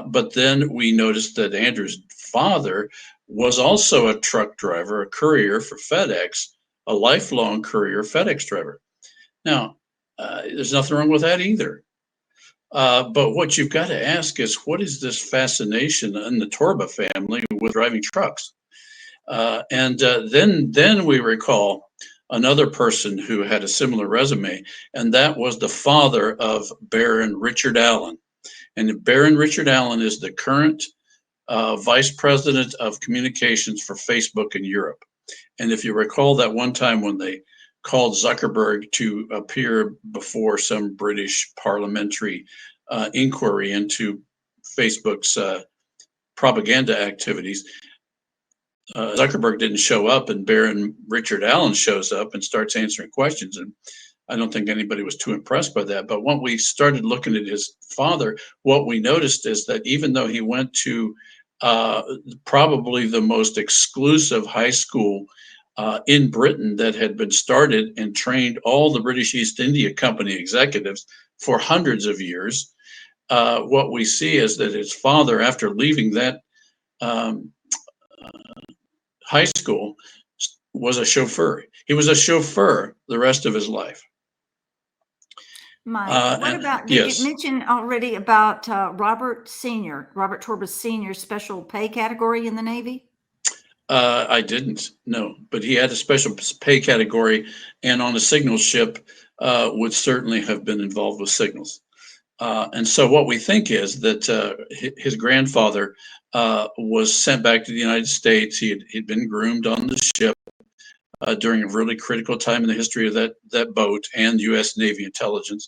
But then we noticed that Andrew's father was also a truck driver, a courier for FedEx, a lifelong courier FedEx driver. Now, there's nothing wrong with that either. But what you've got to ask is, what is this fascination in the Torba family with driving trucks? And then we recall another person who had a similar resume, and that was the father of Baron Richard Allen. And Baron Richard Allen is the current vice president of communications for Facebook in Europe. And if you recall that one time when they called Zuckerberg to appear before some British parliamentary inquiry into Facebook's propaganda activities, Zuckerberg didn't show up, and Baron Richard Allen shows up and starts answering questions. And I don't think anybody was too impressed by that. But when we started looking at his father, what we noticed is that even though he went to probably the most exclusive high school in Britain that had been started and trained all the British East India Company executives for hundreds of years, what we see is that his father, after leaving that um, high school, was a chauffeur. He was a chauffeur the rest of his life. Mike, what And about, did you yes, mention already about Robert Torba's Senior special pay category in the Navy? I didn't know, but he had a special pay category, and on a signal ship would certainly have been involved with signals. And so what we think is that his grandfather was sent back to the United States. He'd been groomed on the ship during a really critical time in the history of that boat and U.S. Navy intelligence.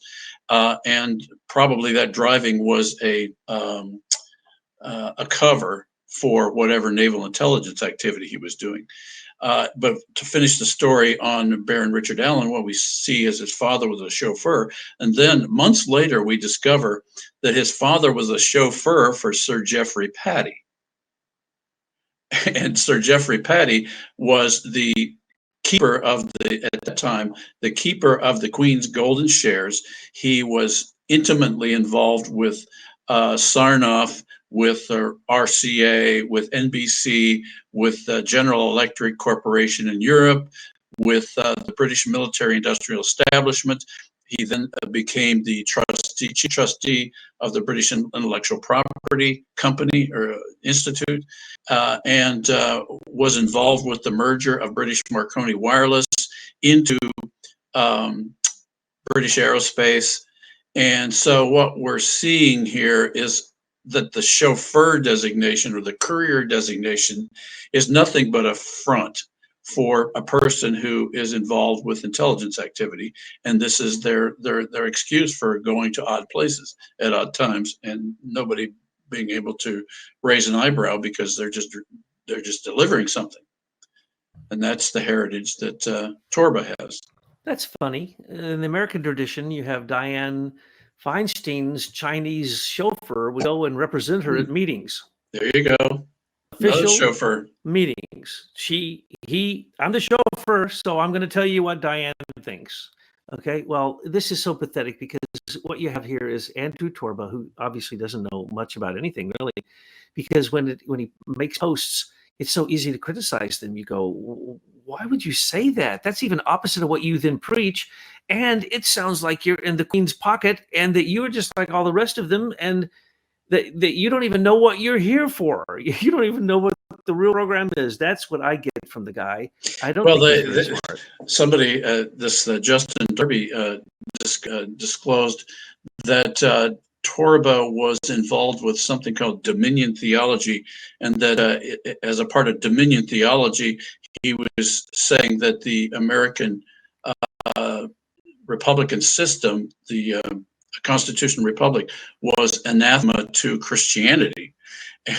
And probably that driving was a cover for whatever naval intelligence activity he was doing. But to finish the story on Baron Richard Allen, what we see is his father was a chauffeur. And then months later, we discover that his father was a chauffeur for Sir Geoffrey Patty. And Sir Geoffrey Patty was the keeper of at that time, the keeper of the Queen's golden shares. He was intimately involved with Sarnoff, with RCA, with NBC, with General Electric Corporation in Europe, with the British military industrial establishment. He then became the chief trustee of the British Intellectual Property Company or Institute, and was involved with the merger of British Marconi Wireless into British Aerospace. And so what we're seeing here is that the chauffeur designation or the courier designation is nothing but a front for a person who is involved with intelligence activity, and this is their excuse for going to odd places at odd times, and nobody being able to raise an eyebrow because they're just delivering something, and that's the heritage that Torba has. That's funny. In the American tradition, you have Dianne Feinstein's Chinese chauffeur would go and represent her at meetings. There you go. Another Official chauffeur. meetings. I'm the chauffeur, so I'm going to tell you what Diane thinks. Okay, well, this is so pathetic because what you have here is Andrew Torba, who obviously doesn't know much about anything really, because when he makes posts, it's so easy to criticize them. You go, why would you say that? That's even opposite of what you then preach, and it sounds like you're in the Queen's pocket, and that you're just like all the rest of them, and that you don't even know what you're here for. You don't even know what the real program is. That's what I get from the guy. I don't think he's very smart. Somebody, Justin Derby, disclosed that Torba was involved with something called Dominion theology, and that as a part of Dominion theology, he was saying that the American Republican system, the Constitutional Republic, was anathema to Christianity.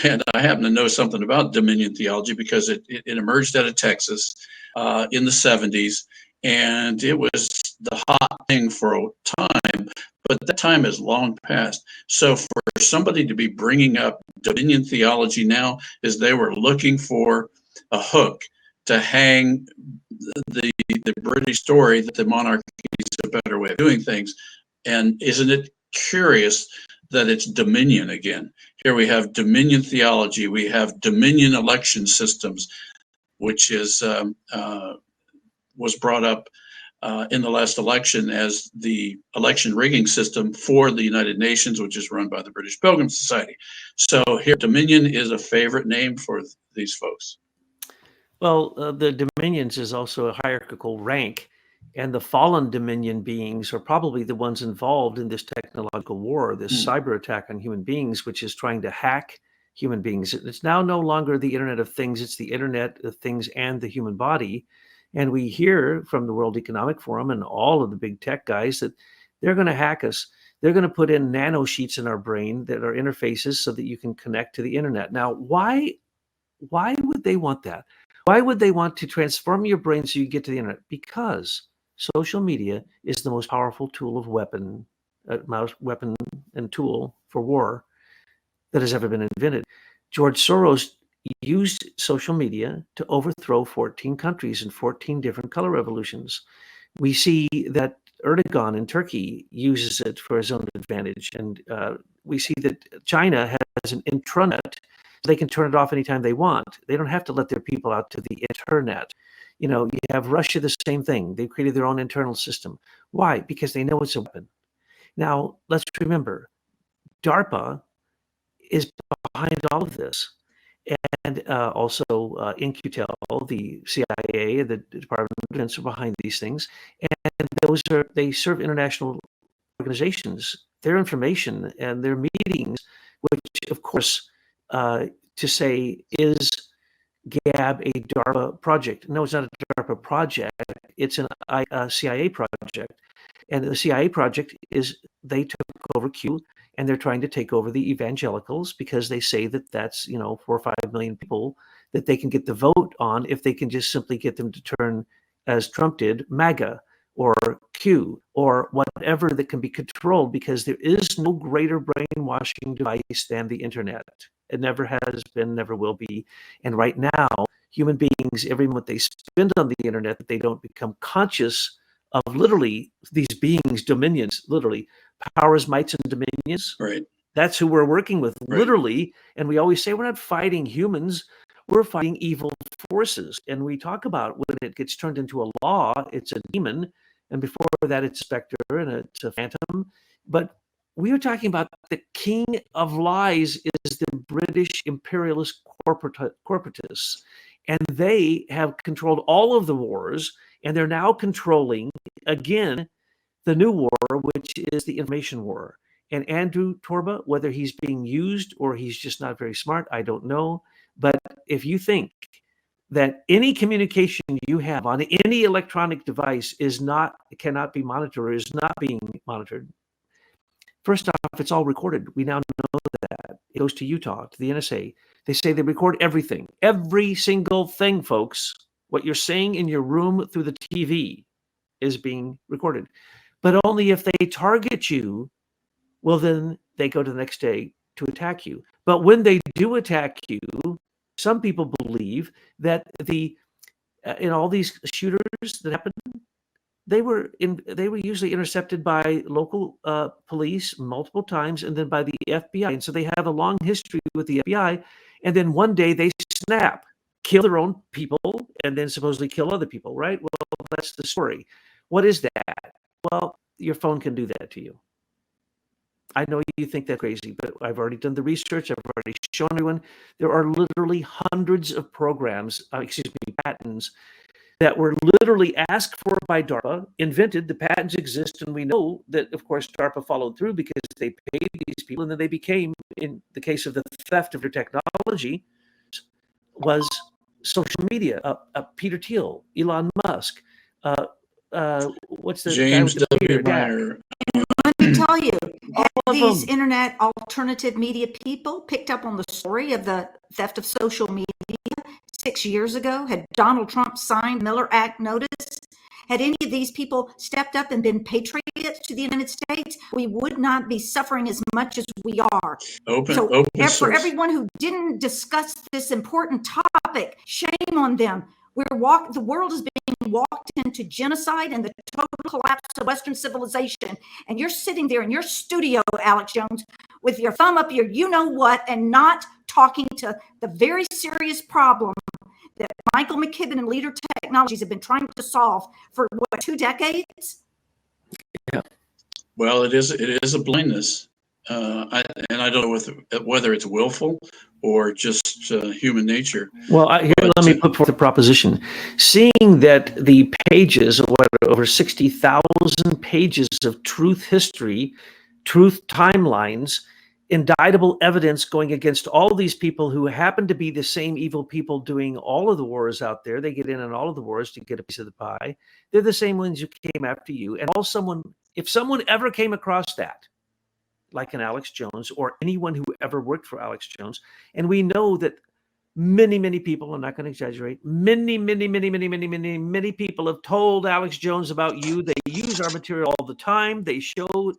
And I happen to know something about Dominion theology because it emerged out of Texas in the 70s, and it was the hot thing for a time, but that time is long past. So for somebody to be bringing up Dominion theology now is they were looking for a hook to hang the British story that the monarchy is a better way of doing things. And isn't it curious that it's Dominion again? Here we have Dominion theology, we have Dominion election systems, which is was brought up in the last election as the election rigging system for the United Nations, which is run by the British Pilgrim Society. So here, Dominion is a favorite name for these folks. Well, the Dominions is also a hierarchical rank, and the fallen Dominion beings are probably the ones involved in this technological war, this cyber attack on human beings, which is trying to hack human beings. It's now no longer the Internet of Things, it's the Internet of Things and the human body. And we hear from the World Economic Forum and all of the big tech guys that they're going to hack us. They're going to put in nano sheets in our brain that are interfaces so that you can connect to the Internet. Now, why would they want that? Why would they want to transform your brain so you get to the Internet? Because social media is the most powerful tool of weapon and tool for war that has ever been invented. George Soros used social media to overthrow 14 countries and 14 different color revolutions. We see that Erdogan in Turkey uses it for his own advantage. And we see that China has an intranet. They can turn it off anytime they want. They don't have to let their people out to the internet. You know, you have Russia, the same thing. They created their own internal system. Why? Because they know it's a weapon. Now, let's remember, DARPA is behind all of this. And also In-Q-Tel, the CIA, the Department of Defense are behind these things. And they serve international organizations. Their information and their meetings, which of course, to say, is Gab a DARPA project? No, it's not a DARPA project. It's a CIA project. And the CIA project is they took over Q, and they're trying to take over the evangelicals because they say that that's 4 or 5 million people that they can get the vote on if they can just simply get them to turn, as Trump did, MAGA or Q or whatever that can be controlled, because there is no greater brainwashing device than the internet. It never has been, never will be. And right now, human beings, every moment they spend on the internet, that they don't become conscious of literally these beings, dominions, literally powers, mights, and dominions. Right. That's who we're working with, Right. literally. And we always say we're not fighting humans, we're fighting evil forces. And we talk about when it gets turned into a law, it's a demon. And before that, it's a specter and it's a phantom. But we are talking about the king of lies is the British imperialist corporatists. And they have controlled all of the wars, and they're now controlling, again, the new war, which is the information war. And Andrew Torba, whether he's being used or he's just not very smart, I don't know. But if you think that any communication you have on any electronic device cannot be monitored or is not being monitored, first off, it's all recorded. We now know that. It goes to Utah, to the NSA. They say they record everything, every single thing, folks. What you're saying in your room through the TV is being recorded. But only if they target you, well, then they go to the next day to attack you. But when they do attack you, some people believe that in all these shooters that happened, they were usually intercepted by local police multiple times, and then by the FBI. And so they have a long history with the FBI. And then one day they snap, kill their own people, and then supposedly kill other people, right? Well, that's the story. What is that? Well, your phone can do that to you. I know you think that's crazy, but I've already done the research. I've already shown everyone. There are literally hundreds of programs, patents, that were literally asked for by DARPA, invented. The patents exist, and we know that, of course, DARPA followed through because they paid these people, and then they became, in the case of the theft of their technology, was social media. Peter Thiel, Elon Musk, what's the James guy with the W. beard? Meyer. Let me tell you, All of these them. internet alternative media people picked up on the story of the theft of social media 6 years ago. Had Donald Trump signed Miller Act notice? Had any of these people stepped up and been patriots to the United States, we would not be suffering as much as we are. Open For source. everyone who didn't discuss this important topic, shame on them. The world is being walked into genocide and the total collapse of Western civilization. And you're sitting there in your studio, Alex Jones, with your thumb up your you-know-what and not talking to the very serious problem that Michael McKibben and Leader Technologies have been trying to solve for, 2 decades? Yeah. Well, it is a blindness. I don't know whether it's willful or just human nature. Well, let me put forth a proposition. Seeing that the pages, over 60,000 pages of truth history, truth timelines, indictable evidence going against all these people who happen to be the same evil people doing all of the wars out there. They get in on all of the wars to get a piece of the pie. They're the same ones who came after you. And if someone ever came across that, like an Alex Jones or anyone who ever worked for Alex Jones, and we know that Many people, I'm not going to exaggerate, many people have told Alex Jones about you. They use our material all the time. They show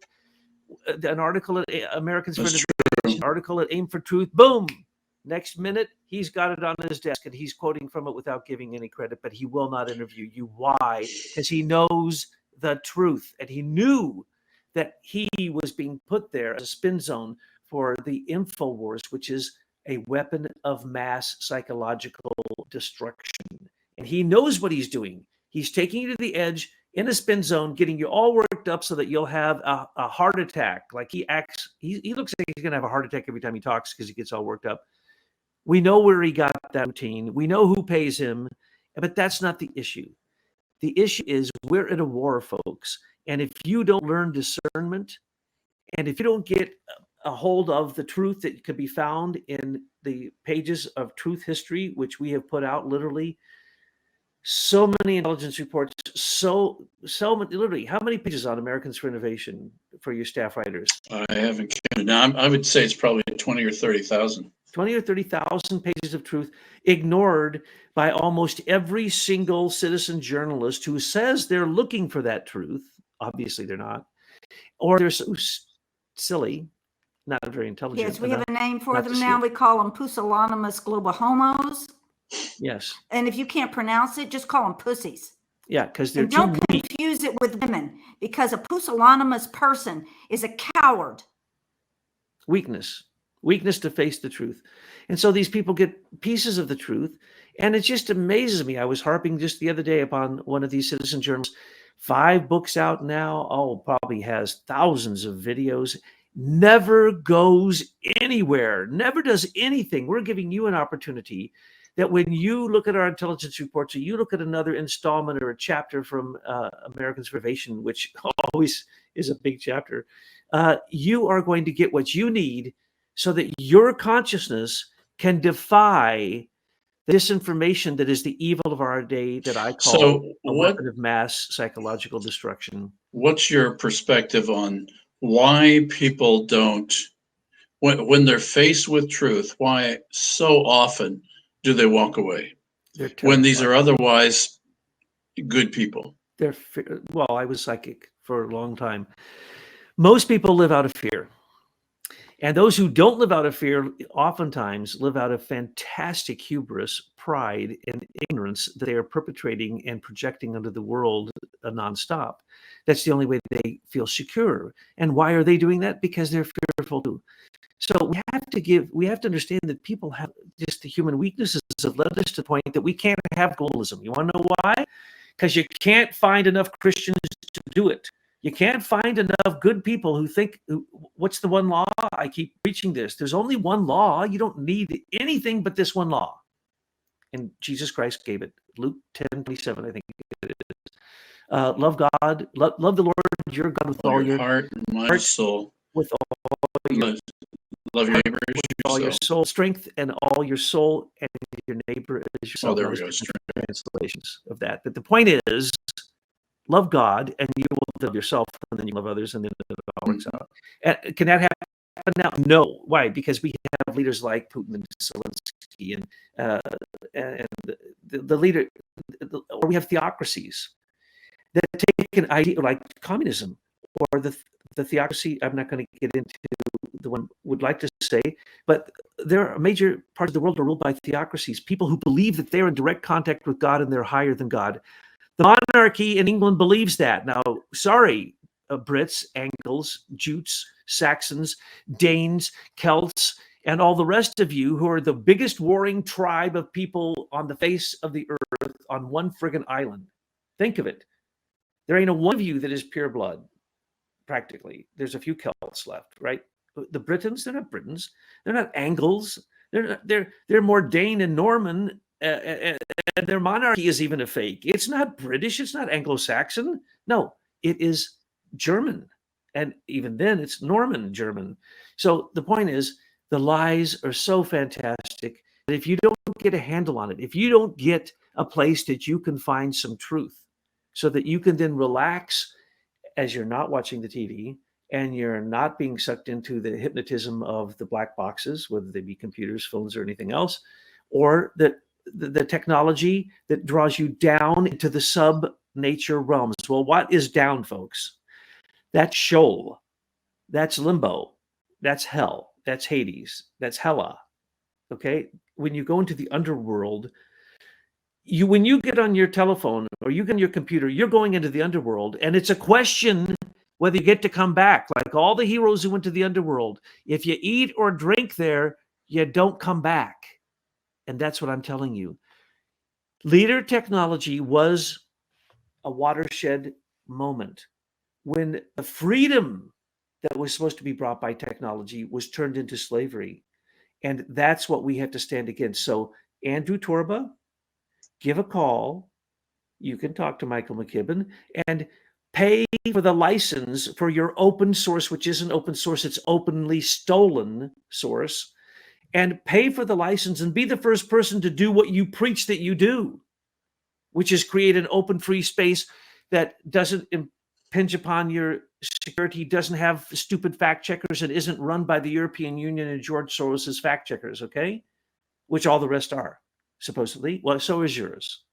an article at Americans for That's Innovation, article at Aim for Truth. Boom. Next minute, he's got it on his desk and he's quoting from it without giving any credit, but he will not interview you. Why? Because he knows the truth, and he knew that he was being put there as a spin zone for the InfoWars, which is a weapon of mass psychological destruction. And he knows what he's doing. He's taking you to the edge in a spin zone, getting you all worked up so that you'll have a heart attack. Like he looks like he's going to have a heart attack every time he talks because he gets all worked up. We know where he got that routine. We know who pays him, but that's not the issue. The issue is we're in a war, folks. And if you don't learn discernment, and if you don't get a hold of the truth that could be found in the pages of truth history, which we have put out literally so many intelligence reports, so many, literally, how many pages on Americans for Innovation for your staff writers? I haven't counted. Now, I would say it's probably 20 or 30,000. 20 or 30,000 pages of truth ignored by almost every single citizen journalist who says they're looking for that truth. Obviously, they're not. Or they're so silly, not very intelligent. Yes, we have a name for them now. We call them pusillanimous global homos. Yes. And if you can't pronounce it, just call them pussies. Yeah, because they're don't too weak. Confuse it with women, because a pusillanimous person is a coward. Weakness to face the truth. And so these people get pieces of the truth. And it just amazes me. I was harping just the other day upon one of these citizen journals, 5 books out now. Oh, probably has thousands of videos. Never goes anywhere, never does anything. We're giving you an opportunity that when you look at our intelligence reports, or you look at another installment or a chapter from Americans for Innovation, which always is a big chapter, you are going to get what you need so that your consciousness can defy the disinformation that is the evil of our day, that I call a weapon of mass psychological destruction. What's your perspective on why people don't, when they're faced with truth, why so often do they walk away when these are otherwise good people? Well, I was psychic for a long time. Most people live out of fear. And those who don't live out of fear oftentimes live out of fantastic hubris, pride, and ignorance that they are perpetrating and projecting onto the world nonstop. That's the only way they feel secure. And why are they doing that? Because they're fearful too. So we have to understand that people have just the human weaknesses have led us to the point that we can't have globalism. You want to know why? Because you can't find enough Christians to do it. You can't find enough good people who think, what's the one law? I keep preaching this. There's only one law. You don't need anything but this one law. And Jesus Christ gave it. Luke 10:27, I think it is. Love God, love the Lord your God with all your heart and mind, soul. With all your love your neighbor as yourself. All your soul, strength, and all your soul, and your neighbor as yourself. Oh, there we go. Translations of that. But the point is, love God, and you will love yourself, and then you love others, and then it all works out. And can that happen now? No. Why? Because we have leaders like Putin and Zelensky, and the leader, or we have theocracies that take an idea like communism or the theocracy. I'm not going to get into the one would like to say, but there are major parts of the world are ruled by theocracies, people who believe that they're in direct contact with God and they're higher than God. The monarchy in England believes that. Now, sorry, Brits, Angles, Jutes, Saxons, Danes, Celts, and all the rest of you who are the biggest warring tribe of people on the face of the earth on one friggin' island. Think of it. There ain't a one of you that is pure blood, practically. There's a few Celts left, right? The Britons, they're not Britons. They're not Angles. They're more Dane and Norman, and their monarchy is even a fake. It's not British. It's not Anglo-Saxon. No, it is German. And even then, it's Norman German. So the point is, the lies are so fantastic that if you don't get a handle on it, if you don't get a place that you can find some truth so that you can then relax as you're not watching the TV and you're not being sucked into the hypnotism of the black boxes, whether they be computers, phones, or anything else, or the technology that draws you down into the sub-nature realms. Well, what is down, folks? That's Sheol. That's limbo. That's hell. That's Hades. That's Hela. Okay? When you go into the underworld, when you get on your telephone or you get on your computer, you're going into the underworld, and it's a question whether you get to come back. Like all the heroes who went to the underworld, if you eat or drink there, you don't come back. And that's what I'm telling you. Leader technology was a watershed moment when the freedom that was supposed to be brought by technology was turned into slavery. And that's what we have to stand against. So, Andrew Torba, give a call. You can talk to Michael McKibben and pay for the license for your open source, which isn't open source, it's openly stolen source, and pay for the license and be the first person to do what you preach that you do, which is create an open free space that doesn't impinge upon your security, doesn't have stupid fact checkers, and isn't run by the European Union and George Soros's fact checkers, okay? Which all the rest are, supposedly. Well, so is yours.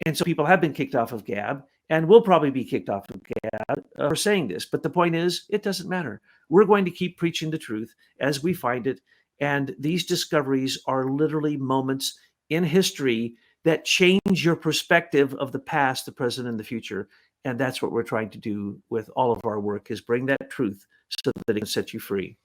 And so people have been kicked off of Gab and will probably be kicked off of Gab for saying this. But the point is, it doesn't matter. We're going to keep preaching the truth as we find it. And these discoveries are literally moments in history that change your perspective of the past, the present, and the future. And that's what we're trying to do with all of our work, is bring that truth so that it can set you free.